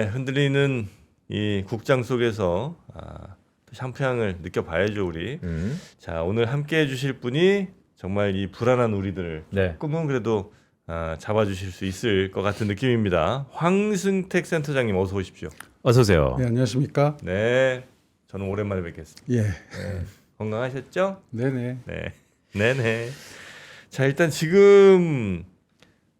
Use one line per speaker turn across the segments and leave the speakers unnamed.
흔들리는 이 국장 속에서 또 샴푸향을 느껴봐야죠 우리. 자, 오늘 함께 해주실 분이 정말 이 불안한 우리들을
네.
조금은 그래도 잡아주실 수 있을 것 같은 느낌입니다. 황승택 센터장님 어서 오십시오.
어서 오세요.
네, 안녕하십니까?
네, 저는 오랜만에 뵙겠습니다.
예.
네, 건강하셨죠?
네네.
네, 네네. 자, 일단 지금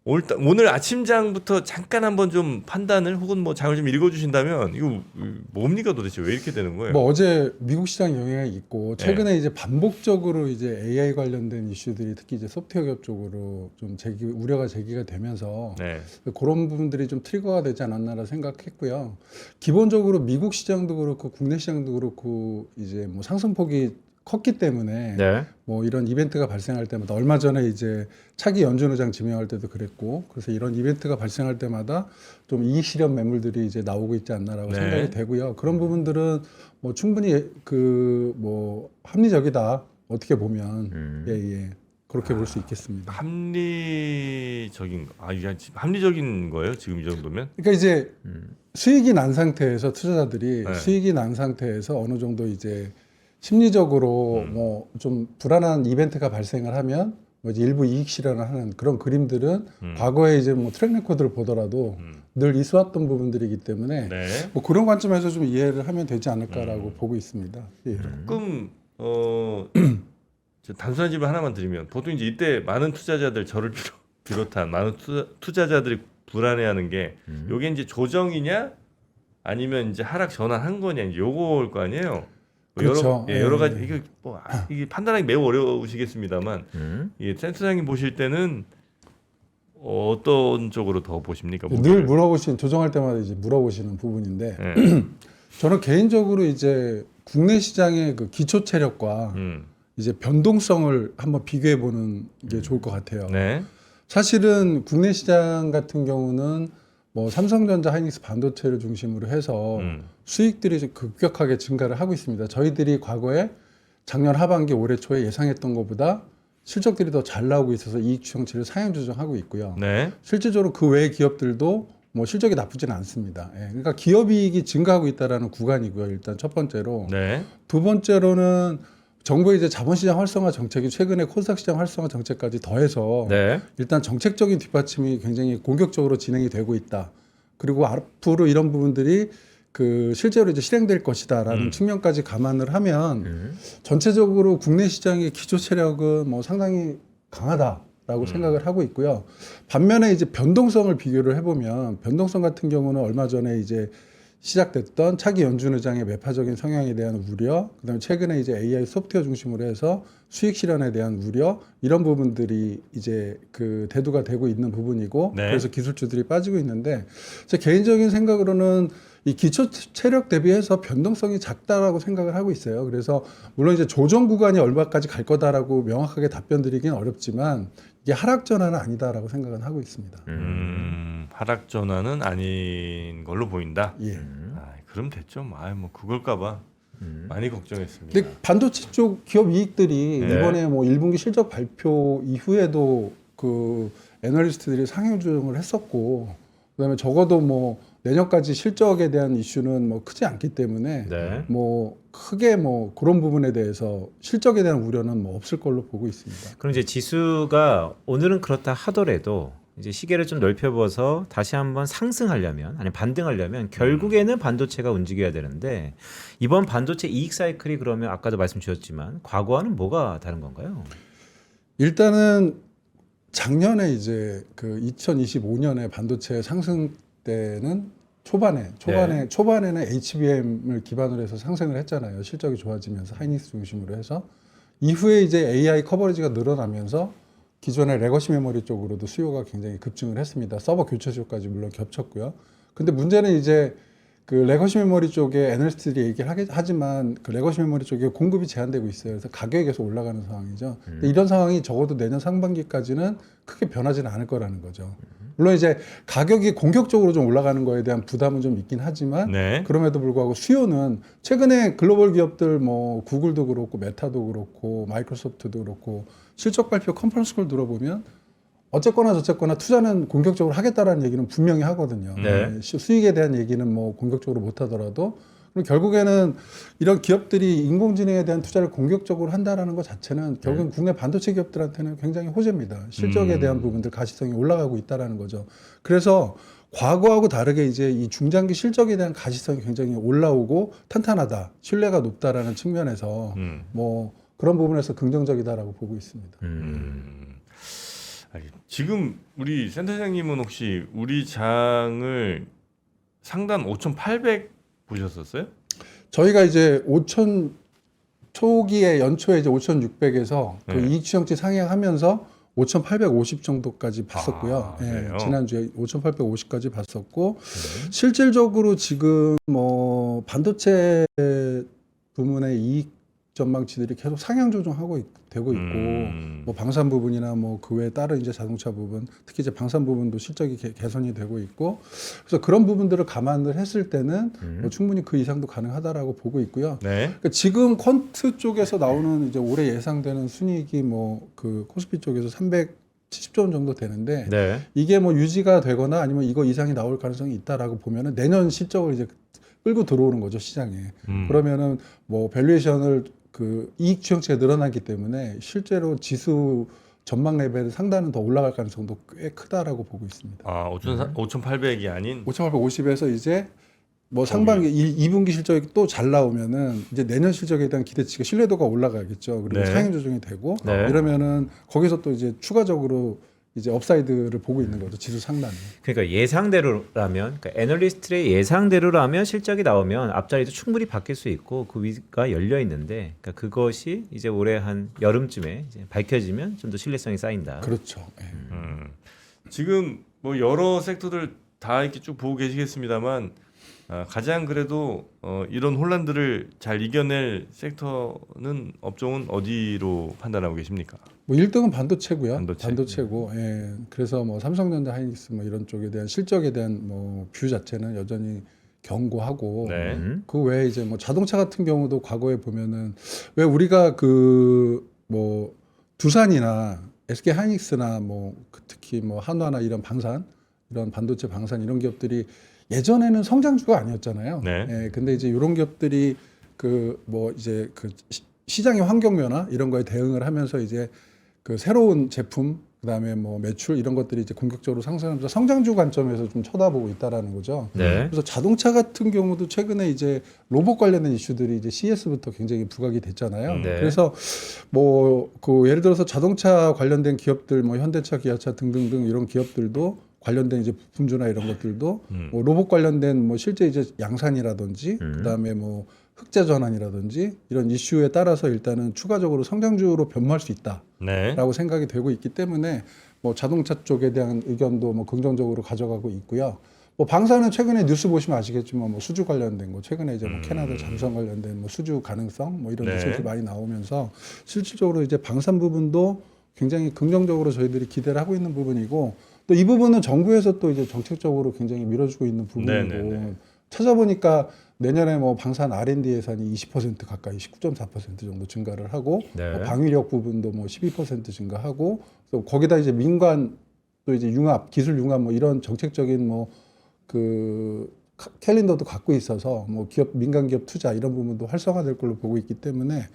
오늘 아침장부터 잠깐 한번 좀 판단을 혹은 뭐 장을 좀 읽어주신다면 이거 뭡니까 도대체 왜 이렇게 되는 거예요?
뭐 어제 미국 시장 영향이 있고 최근에 이제 반복적으로 이제 AI 관련된 이슈들이 특히 이제 소프트웨어 기업 쪽으로 좀 우려가 제기가 되면서
네,
그런 부분들이 좀 트리거가 되지 않았나라 생각했고요. 기본적으로 미국 시장도 그렇고 국내 시장도 그렇고 이제 뭐 상승폭이 컸기 때문에
네.
뭐 이런 이벤트가 발생할 때마다 얼마 전에 이제 차기 연준 의장 지명할 때도 그랬고 그래서 이런 이벤트가 발생할 때마다 좀 이익 실현 매물들이 이제 나오고 있지 않나라고
네.
생각이 되고요. 그런 부분들은 뭐 충분히 그 뭐 합리적이다 어떻게 보면 예. 그렇게 볼 수 있겠습니다.
합리적인 이게 합리적인 거예요 지금 이 정도면?
그러니까 이제 수익이 난 상태에서 투자자들이
네.
수익이 난 상태에서 어느 정도 이제 심리적으로 뭐 좀 불안한 이벤트가 발생을 하면 뭐 이제 일부 이익 실현을 하는 그런 그림들은 과거에 이제 뭐 트랙 레코드를 보더라도 늘 있어왔던 부분들이기 때문에
네.
뭐 그런 관점에서 좀 이해를 하면 되지 않을까라고 보고 있습니다. 예.
조금 단순한 질문 하나만 드리면 보통 이제 이때 많은 투자자들 저를 비롯한 많은 투자자들이 불안해하는 게 요게 이제 조정이냐 아니면 이제 하락 전환한 거냐 이제 요거일 거 아니에요.
그렇죠.
여러 가지 이게 판단하기 매우 어려우시겠습니다만 이 센터장님 보실 때는 어떤 쪽으로 더 보십니까?
늘 물어보시는 조정할 때마다 이제 물어보시는 부분인데
네.
저는 개인적으로 이제 국내 시장의 그 기초 체력과 이제 변동성을 한번 비교해 보는 게 좋을 것 같아요.
네.
사실은 국내 시장 같은 경우는 뭐 삼성전자, 하이닉스 반도체를 중심으로 해서 수익들이 좀 급격하게 증가를 하고 있습니다. 저희들이 과거에 작년 하반기 올해 초에 예상했던 것보다 실적들이 더 잘 나오고 있어서 이익 추정치를 상향 조정하고 있고요.
네.
실질적으로 그 외의 기업들도 뭐 실적이 나쁘지는 않습니다. 예, 그러니까 기업이익이 증가하고 있다라는 구간이고요. 일단 첫 번째로.
네.
두 번째로는 정부의 이제 자본시장 활성화 정책이 최근에 코스닥 시장 활성화 정책까지 더해서
네.
일단 정책적인 뒷받침이 굉장히 공격적으로 진행이 되고 있다. 그리고 앞으로 이런 부분들이 그 실제로 이제 실행될 것이다라는 측면까지 감안을 하면 전체적으로 국내 시장의 기초 체력은 뭐 상당히 강하다라고 생각을 하고 있고요. 반면에 이제 변동성을 비교를 해보면 변동성 같은 경우는 얼마 전에 이제 시작됐던 차기 연준 의장의 매파적인 성향에 대한 우려, 그다음에 최근에 이제 AI 소프트웨어 중심으로 해서 수익 실현에 대한 우려 이런 부분들이 이제 그 대두가 되고 있는 부분이고
네.
그래서 기술주들이 빠지고 있는데 제 개인적인 생각으로는 이 기초 체력 대비해서 변동성이 작다라고 생각을 하고 있어요. 그래서 물론 이제 조정 구간이 얼마까지 갈 거다라고 명확하게 답변 드리긴 어렵지만 이게 하락 전환은 아니다라고 생각은 하고 있습니다.
하락 전환은 아닌 걸로 보인다.
예.
그럼 됐죠. 뭐 그걸까봐 많이 걱정했습니다.
근데 반도체 쪽 기업 이익들이
네.
이번에 뭐 1분기 실적 발표 이후에도 그 애널리스트들이 상향 조정을 했었고 그다음에 적어도 뭐 내년까지 실적에 대한 이슈는 뭐 크지 않기 때문에
네.
뭐 크게 뭐 그런 부분에 대해서 실적에 대한 우려는 뭐 없을 걸로 보고 있습니다.
그럼 이제 지수가 오늘은 그렇다 하더라도 이제 시계를 좀 넓혀봐서 다시 한번 상승하려면 아니 반등하려면 결국에는 반도체가 움직여야 되는데 이번 반도체 이익 사이클이 그러면 아까도 말씀 주셨지만 과거와는 뭐가 다른 건가요?
일단은 작년에 이제 그 2025년에 반도체 상승 때는 초반에는 HBM을 기반으로 해서 상승을 했잖아요. 실적이 좋아지면서 하이닉스 중심으로 해서 이후에 이제 AI 커버리지가 늘어나면서 기존의 레거시 메모리 쪽으로도 수요가 굉장히 급증을 했습니다. 서버 교체 수요까지 물론 겹쳤고요. 근데 문제는 이제 그 레거시 메모리 쪽에 애널리스트들이 얘기를 하지만 그 레거시 메모리 쪽에 공급이 제한되고 있어요. 그래서 가격이 계속 올라가는 상황이죠. 근데 이런 상황이 적어도 내년 상반기까지는 크게 변하지는 않을 거라는 거죠. 물론 이제 가격이 공격적으로 좀 올라가는 거에 대한 부담은 좀 있긴 하지만
네.
그럼에도 불구하고 수요는 최근에 글로벌 기업들 뭐 구글도 그렇고 메타도 그렇고 마이크로소프트도 그렇고 실적 발표 컨퍼런스 콜 들어보면 어쨌거나 저쨌거나 투자는 공격적으로 하겠다라는 얘기는 분명히 하거든요.
네.
수익에 대한 얘기는 뭐 공격적으로 못 하더라도 그럼 결국에는 이런 기업들이 인공지능에 대한 투자를 공격적으로 한다라는 것 자체는 결국엔 국내 반도체 기업들한테는 굉장히 호재입니다. 실적에 대한 부분들 가시성이 올라가고 있다라는 거죠. 그래서 과거하고 다르게 이제 이 중장기 실적에 대한 가시성이 굉장히 올라오고 탄탄하다, 신뢰가 높다라는 측면에서 뭐 그런 부분에서 긍정적이다라고 보고 있습니다.
지금 우리 센터장님은 혹시 우리 장을 상단 5,800 보셨었어요?
저희가 이제 5천 초기에 연초에 이제 5,600에서 그
네.
이익 추정치 상향하면서 5,850 정도까지 봤었고요.
아,
예,
그래요?
지난주에 5,850까지 봤었고 실질적으로 지금 뭐 반도체 부문의 이익 전망치들이 계속 상향 조정하고 되고 있고 뭐 방산 부분이나 뭐 그 외에 다른 이제 자동차 부분, 특히 이제 방산 부분도 실적이 개선이 되고 있고 그래서 그런 부분들을 감안을 했을 때는 뭐 충분히 그 이상도 가능하다라고 보고 있고요.
네.
그러니까 지금 퀀트 쪽에서 나오는 이제 올해 예상되는 순이익이 뭐 그 코스피 쪽에서 370조 원 정도 되는데
네.
이게 뭐 유지가 되거나 아니면 이거 이상이 나올 가능성이 있다라고 보면은 내년 실적을 이제 끌고 들어오는 거죠 시장에. 그러면은 뭐 밸류에이션을 그 이익 추정치가 늘어나기 때문에 실제로 지수 전망 레벨 상단은 더 올라갈 가능성도 꽤 크다라고 보고 있습니다.
아, 5,800이 아닌
5,850에서 이제 뭐 상반기 2분기 실적이 또 잘 나오면은 이제 내년 실적에 대한 기대치가 신뢰도가 올라가겠죠. 그리고
네.
상향 조정이 되고
네.
이러면은 거기서 또 이제 추가적으로 이제 업사이드를 보고 있는 거죠. 지수 상단에.
그러니까 예상대로라면, 그러니까 애널리스트의 예상대로라면 실적이 나오면 앞자리도 충분히 바뀔 수 있고 그 위가 열려 있는데, 그러니까 그것이 이제 올해 한 여름쯤에 이제 밝혀지면 좀 더 신뢰성이 쌓인다.
그렇죠. 예.
지금 뭐 여러 섹터들 다 이렇게 쭉 보고 계시겠습니다만 가장 그래도 이런 혼란들을 잘 이겨낼 섹터는 업종은 어디로 판단하고 계십니까?
뭐 1등은 반도체고요.
반도체.
반도체고. 예. 그래서 뭐 삼성전자, 하이닉스 뭐 이런 쪽에 대한 실적에 대한 뭐 뷰 자체는 여전히 견고하고
네.
그 외에 이제 뭐 자동차 같은 경우도 과거에 보면은 왜 우리가 그 뭐 두산이나 SK 하이닉스나 뭐 특히 뭐 한화나 이런 방산 이런 반도체 방산 이런 기업들이 예전에는 성장주가 아니었잖아요.
네.
예, 근데 이제 이런 기업들이 그 뭐 이제 그 시장의 환경 변화 이런 거에 대응을 하면서 이제 그 새로운 제품 그다음에 뭐 매출 이런 것들이 이제 공격적으로 상승하면서 성장주 관점에서 좀 쳐다보고 있다라는 거죠.
네.
그래서 자동차 같은 경우도 최근에 이제 로봇 관련된 이슈들이 이제 CES부터 굉장히 부각이 됐잖아요.
네.
그래서 뭐 그 예를 들어서 자동차 관련된 기업들 뭐 현대차, 기아차 등등등 이런 기업들도 관련된 이제 부품주나 이런 것들도 뭐 로봇 관련된 뭐 실제 이제 양산이라든지 그다음에 뭐 흑자 전환이라든지 이런 이슈에 따라서 일단은 추가적으로 성장주로 변모할 수 있다라고
네.
생각이 되고 있기 때문에 뭐 자동차 쪽에 대한 의견도 뭐 긍정적으로 가져가고 있고요. 뭐 방사는 최근에 뉴스 보시면 아시겠지만 뭐 수주 관련된 거 최근에 이제 뭐 캐나다 잠수함 관련된 뭐 수주 가능성 뭐 이런
네.
뉴스들이 많이 나오면서 실질적으로 이제 방산 부분도 굉장히 긍정적으로 저희들이 기대를 하고 있는 부분이고 또 이 부분은 정부에서 또 이제 정책적으로 굉장히 밀어주고 있는 부분이고
네네네.
찾아보니까 내년에 뭐 방산 R&D 예산이 20% 가까이 19.4% 정도 증가를 하고
네.
뭐 방위력 부분도 뭐 12% 증가하고 또 거기다 이제 민관 또 이제 융합 기술 융합 뭐 이런 정책적인 뭐 그 캘린더도 갖고 있어서 뭐 기업 민간 기업 투자 이런 부분도 활성화될 걸로 보고 있기 때문에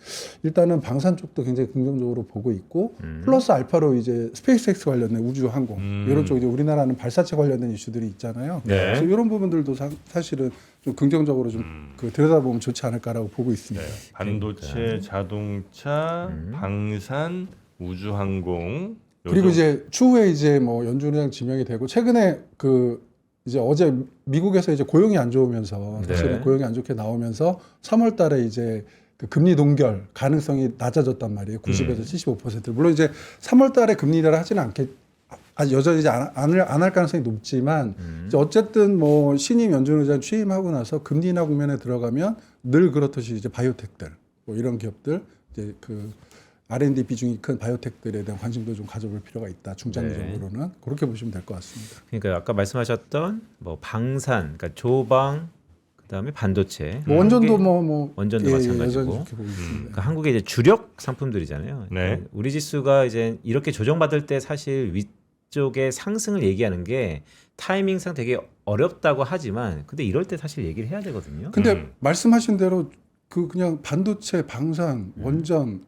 일단은 방산 쪽도 굉장히 긍정적으로 보고 있고 플러스 알파로 이제 스페이스X 관련된 우주 항공 이런 쪽 이제 우리나라는 발사체 관련된 이슈들이 있잖아요.
네.
그래서 이런 부분들도 사실은 좀 긍정적으로 좀 그 들여다보면 좋지 않을까라고 보고 있습니다.
네. 반도체, 자동차, 방산, 우주항공
그리고 이제 추후에 이제 뭐 연준의장 지명이 되고 최근에 그 이제 어제 미국에서 이제 고용이 안 좋으면서 사실은
네.
고용이 안 좋게 나오면서 3월 달에 이제 그 금리 동결 가능성이 낮아졌단 말이에요. 90에서 75%. 물론 이제 3월 달에 금리 인하를 하지는 아직 여전히 이제 안 할 가능성이 높지만 이제 어쨌든 뭐 신임 연준의장 취임하고 나서 금리 인하 국면에 들어가면 늘 그렇듯이 이제 바이오텍들 뭐 이런 기업들 이제 그 R&D 비중이 큰 바이오텍들에 대한 관심도 좀 가져볼 필요가 있다. 중장기적으로는 그렇게 보시면 될 것 같습니다.
그러니까 아까 말씀하셨던 뭐 방산, 그러니까 조방, 그다음에 반도체,
뭐 원전도
한국의-
뭐
원전도
여전히
마찬가지고.
그렇게 보고 있습니다.
그러니까 한국의 이제 주력 상품들이잖아요.
네.
그러니까 우리 지수가 이제 이렇게 조정받을 때 사실 이쪽의 상승을 얘기하는 게 타이밍상 되게 어렵다고 하지만 근데 이럴 때 사실 얘기를 해야 되거든요.
근데 말씀하신 대로 그 그냥 반도체, 방산, 원전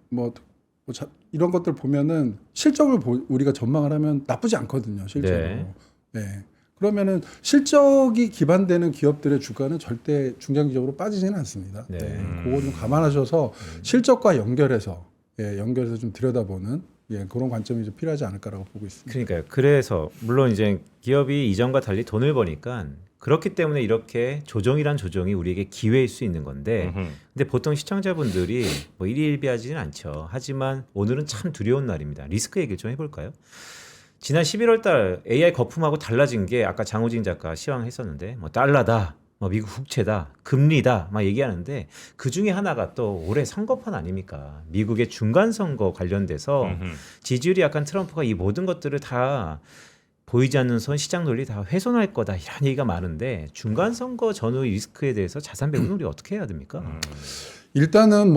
이런 것들 보면은 실적을 우리가 전망을 하면 나쁘지 않거든요. 실적으로.
네.
네. 그러면은 실적이 기반되는 기업들의 주가는 절대 중장기적으로 빠지지는 않습니다.
네.
네. 그거 좀 감안하셔서 실적과 연결해서 연결해서 좀 들여다보는 그런 관점이 좀 필요하지 않을까라고 보고 있습니다.
그러니까요. 그래서 물론 이제 기업이 이전과 달리 돈을 버니까 그렇기 때문에 이렇게 조정이란 조정이 우리에게 기회일 수 있는 건데 근데 보통 시청자분들이 뭐 일희일비하지는 않죠. 하지만 오늘은 참 두려운 날입니다. 리스크 얘기를 좀 해볼까요? 지난 11월 달 AI 거품하고 달라진 게 아까 장우진 작가 시황했었는데 뭐 달러다, 뭐 미국 국채다, 금리다 막 얘기하는데 그 중에 하나가 또 올해 선거판 아닙니까? 미국의 중간 선거 관련돼서 지지율이 약간 트럼프가 이 모든 것들을 다 보이지 않는 선 시장 논리 다 훼손할 거다 이런 얘기가 많은데 중간 선거 전후 리스크에 대해서 자산 배분을 우리 어떻게 해야 됩니까?
일단은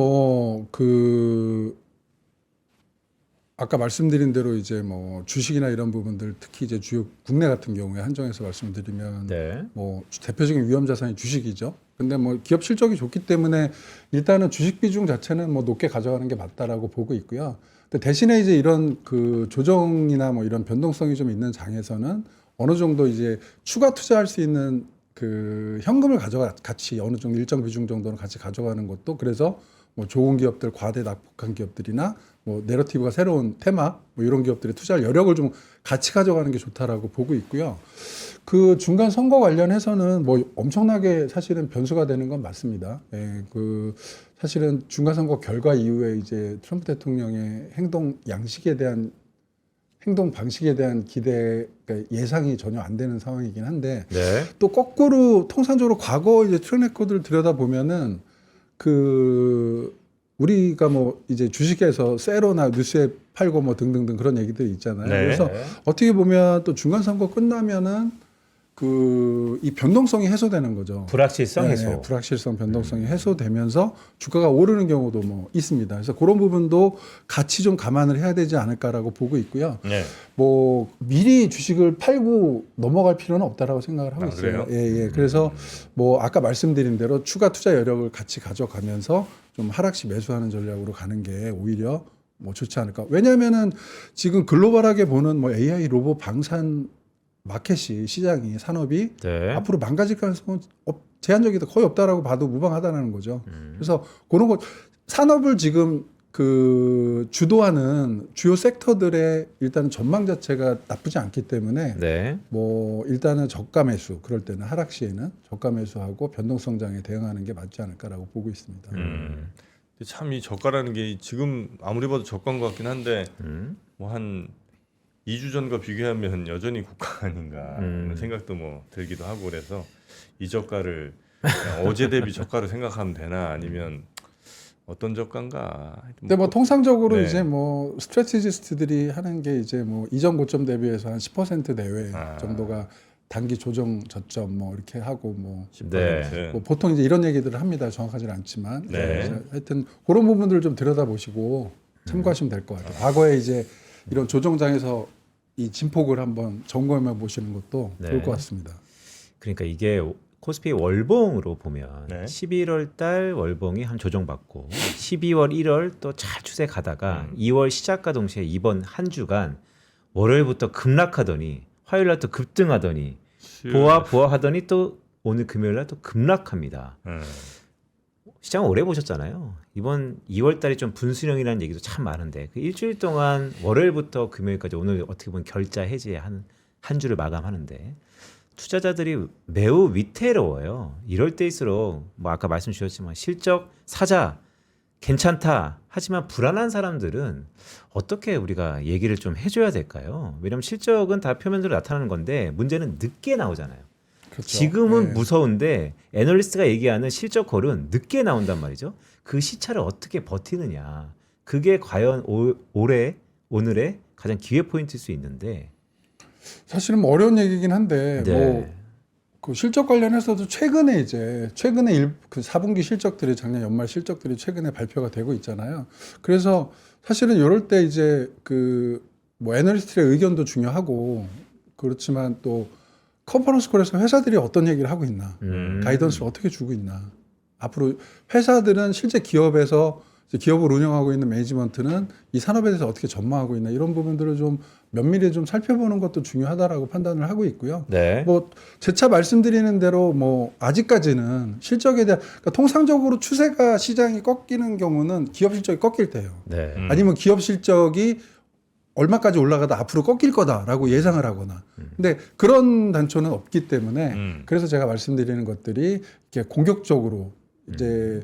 아까 말씀드린 대로 이제 뭐 주식이나 이런 부분들 특히 이제 주요 국내 같은 경우에 한정해서 말씀드리면
네.
뭐 대표적인 위험 자산이 주식이죠. 근데 뭐 기업 실적이 좋기 때문에 일단은 주식 비중 자체는 뭐 높게 가져가는 게 맞다라고 보고 있고요. 근데 대신에 이제 이런 그 조정이나 뭐 이런 변동성이 좀 있는 장에서는 어느 정도 이제 추가 투자할 수 있는 그 현금을 같이 어느 정도 일정 비중 정도는 같이 가져가는 것도 그래서 뭐 좋은 기업들, 과대 낙폭한 기업들이나 뭐 내러티브가 새로운 테마 뭐 이런 기업들의 투자할 여력을 좀 같이 가져가는 게 좋다라고 보고 있고요. 그 중간 선거 관련해서는 뭐 엄청나게 사실은 변수가 되는 건 맞습니다. 그 사실은 중간 선거 결과 이후에 이제 트럼프 대통령의 행동 방식에 대한 기대, 그러니까 예상이 전혀 안 되는 상황이긴 한데
네.
또 거꾸로 통상적으로 과거 이제 트랙 레코드를 들여다 보면은 우리가 뭐 이제 주식에서 세로나 뉴스에 팔고 뭐 등등등 그런 얘기들이 있잖아요.
네.
그래서 어떻게 보면 또 중간 선거 끝나면은 이 변동성이 해소되는 거죠.
불확실성 해소.
네, 불확실성 변동성이 해소되면서 주가가 오르는 경우도 뭐 있습니다. 그래서 그런 부분도 같이 좀 감안을 해야 되지 않을까라고 보고 있고요.
네.
뭐 미리 주식을 팔고 넘어갈 필요는 없다라고 생각을 하고 있어요.
그래요?
예. 그래서 뭐 아까 말씀드린 대로 추가 투자 여력을 같이 가져가면서 좀 하락시 매수하는 전략으로 가는 게 오히려 뭐 좋지 않을까. 왜냐하면은 지금 글로벌하게 보는 뭐 AI, 로봇, 방산 마켓이 시장이 산업이
네.
앞으로 망가질 가능성은 제한적이다 거의 없다라고 봐도 무방하다는 거죠. 그래서 그런 것 산업을 지금 그 주도하는 주요 섹터들의 일단 전망 자체가 나쁘지 않기 때문에
네.
뭐 일단은 저가 매수 그럴 때는 하락 시에는 저가 매수하고 변동성장에 대응하는 게 맞지 않을까라고 보고 있습니다.
참 이 저가라는 게 지금 아무리 봐도 저가인 것 같긴 한데 뭐 한 2주 전과 비교하면 여전히 고가 아닌가 하는 생각도 뭐 들기도 하고 그래서 이 저가를 그냥 어제 대비 저가로 생각하면 되나 아니면 어떤 저가인가.
근데 뭐 통상적으로
네.
이제 뭐 스트래티지스트들이 하는 게 이제 뭐 이전 고점 대비해서 한 10% 내외 정도가 단기 조정 저점 뭐 이렇게 하고 뭐,
10%.
뭐 보통 이제 이런 얘기들을 합니다. 정확하지는 않지만
네.
그래서 하여튼 그런 부분들을 좀 들여다보시고 참고하시면 될 것 같아요. 과거에 이제 이런 조정장에서 이 진폭을 한번 점검해 보시는 것도
네.
좋을 것 같습니다.
그러니까 이게 코스피 월봉으로 보면
네.
11월 달 월봉이 한 조정받고 12월 1월 또 잘 추세 가다가 2월 시작과 동시에 이번 한 주간 월요일부터 급락하더니 화요일 날 또 급등하더니 보아하더니 또 오늘 금요일 날 또 급락합니다. 시장 오래 보셨잖아요. 이번 2월 달에 좀 분수령이라는 얘기도 참 많은데 그 일주일 동안 월요일부터 금요일까지 오늘 어떻게 보면 결자 해제 한 주를 마감하는데 투자자들이 매우 위태로워요. 이럴 때일수록 뭐 아까 말씀 주셨지만 실적 사자 괜찮다 하지만 불안한 사람들은 어떻게 우리가 얘기를 좀 해줘야 될까요? 왜냐하면 실적은 다 표면으로 나타나는 건데 문제는 늦게 나오잖아요.
그렇죠.
지금은
네.
무서운데 애널리스트가 얘기하는 실적 콜은 늦게 나온단 말이죠. 그 시차를 어떻게 버티느냐. 그게 과연 오늘의 가장 기회 포인트일 수 있는데
사실은 뭐 어려운 얘기긴 한데
네.
뭐 그 실적 관련해서도 최근에 그 4분기 실적들이 작년 연말 실적들이 최근에 발표가 되고 있잖아요. 그래서 사실은 이럴 때 이제 그 뭐 애널리스트의 의견도 중요하고 그렇지만 또 컨퍼런스 콜에서 회사들이 어떤 얘기를 하고 있나, 가이던스를 어떻게 주고 있나. 앞으로 회사들은 실제 기업에서 이제 기업을 운영하고 있는 매니지먼트는 이 산업에 대해서 어떻게 전망하고 있나 이런 부분들을 좀 면밀히 좀 살펴보는 것도 중요하다라고 판단을 하고 있고요.
네.
뭐 재차 말씀드리는 대로 뭐 아직까지는 실적에 대한 그러니까 통상적으로 추세가 시장이 꺾이는 경우는 기업 실적이 꺾일 때예요.
네.
아니면 기업 실적이 얼마까지 올라가다 앞으로 꺾일 거다라고 예상을 하거나. 근데 그런 단초는 없기 때문에 그래서 제가 말씀드리는 것들이 이렇게 공격적으로 이제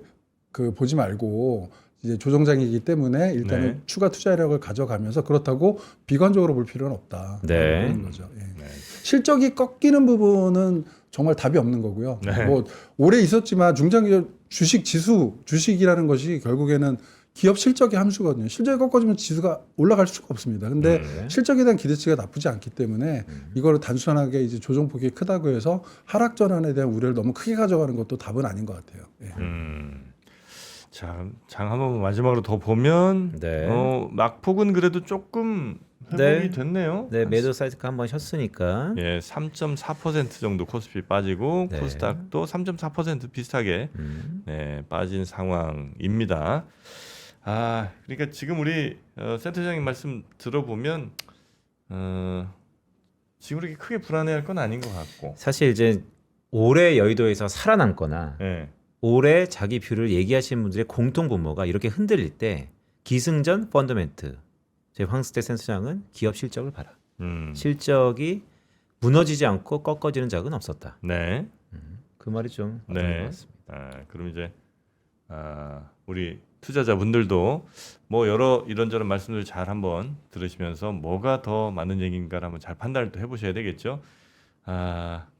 그 보지 말고 이제 조정장이기 때문에 일단은
네.
추가 투자력을 가져가면서 그렇다고 비관적으로 볼 필요는 없다.
네.
그런 거죠. 예.
네.
실적이 꺾이는 부분은 정말 답이 없는 거고요.
네.
뭐 오래 있었지만 중장기 주식 지수, 주식이라는 것이 결국에는 기업 실적의 함수거든요. 실적이 꺾어지면 지수가 올라갈 수가 없습니다. 근데
네.
실적에 대한 기대치가 나쁘지 않기 때문에 이거를 단순하게 이제 조정폭이 크다고 해서 하락 전환에 대한 우려를 너무 크게 가져가는 것도 답은 아닌 것 같아요. 예.
자, 장 한번 마지막으로 더 보면
네.
막폭은 그래도 조금 회복이
네.
됐네요.
네, 매도 사이트가 한번 셨으니까.
예, 3.4% 정도 코스피 빠지고
네.
코스닥도 3.4% 비슷하게 빠진 상황입니다. 아, 그러니까 지금 우리 센터장님 말씀 들어보면 지금 그렇게 크게 불안해할 건 아닌 것 같고.
사실 이제 올해 여의도에서 살아남거나
예.
올해 자기 뷰를 얘기하시는 분들의 공통 분모가 이렇게 흔들릴 때 기승전 펀더멘트. 제 황스태 센터장은 기업 실적을 봐라. 실적이 무너지지 않고 꺾어지는 적은 없었다.
네.
그 말이 좀 맞는
네.
것 같습니다.
그럼 이제 우리 투자자분들도 뭐 여러 이런저런 말씀들 잘 한번 들으시면서 뭐가 더 맞는 얘기인가를 한번 잘 판단을 또 해보셔야 되겠죠.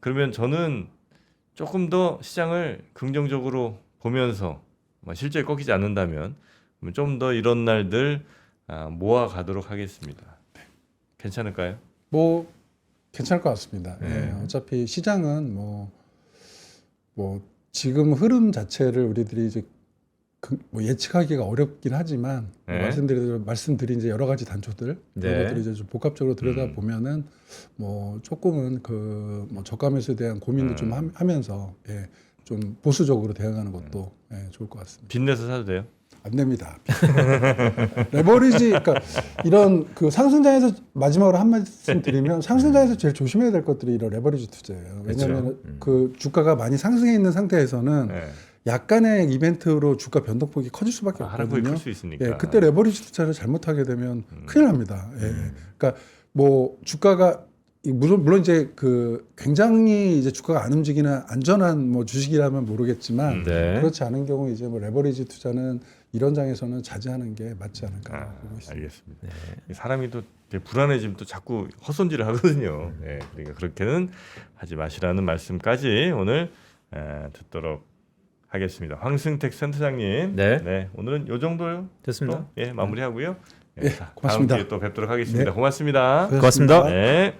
그러면 저는 조금 더 시장을 긍정적으로 보면서 실제 꺾이지 않는다면 좀 더 이런 날들 모아 가도록 하겠습니다. 괜찮을까요?
뭐 괜찮을 것 같습니다.
네.
예, 어차피 시장은 뭐 지금 흐름 자체를 우리들이 이제 뭐 예측하기가 어렵긴 하지만
네.
말씀드린 이제 여러 가지 단초들
네.
그런 것들을 이제 좀 복합적으로 들여다 보면은 뭐 조금은 뭐 저가 매수에 대한 고민도 좀 하면서 예, 좀 보수적으로 대응하는 것도 예, 좋을 것 같습니다.
빚내서 사도 돼요?
안 됩니다. 레버리지, 그러니까 이런 그 상승장에서 마지막으로 한 말씀 드리면 상승장에서 제일 조심해야 될 것들이 이런 레버리지 투자예요. 왜냐하면 그 주가가 많이 상승해 있는 상태에서는
네.
약간의 이벤트로 주가 변동폭이 커질 수밖에
하락폭이
없거든요.
클 수 있으니까.
예, 그때 레버리지 투자를 잘못하게 되면 큰일 납니다. 예. 그러니까 뭐 주가가 물론 이제 그 굉장히 이제 주가가 안 움직이는 안전한 뭐 주식이라면 모르겠지만
네.
그렇지 않은 경우 이제 뭐 레버리지 투자는 이런 장에서는 자제하는 게 맞지 않을까 보고 있습니다.
알겠습니다. 사람이 또 되게 불안해지면 또 자꾸 헛손질을 하거든요. 네, 그러니까 그렇게는 하지 마시라는 말씀까지 오늘 듣도록 하겠습니다. 황승택 센터장님,
네.
오늘은 요 정도요.
됐습니다.
또, 마무리하고요.
예,
다음
고맙습니다.
기회에 또 뵙도록 하겠습니다.
네.
고맙습니다.
고맙습니다.
네.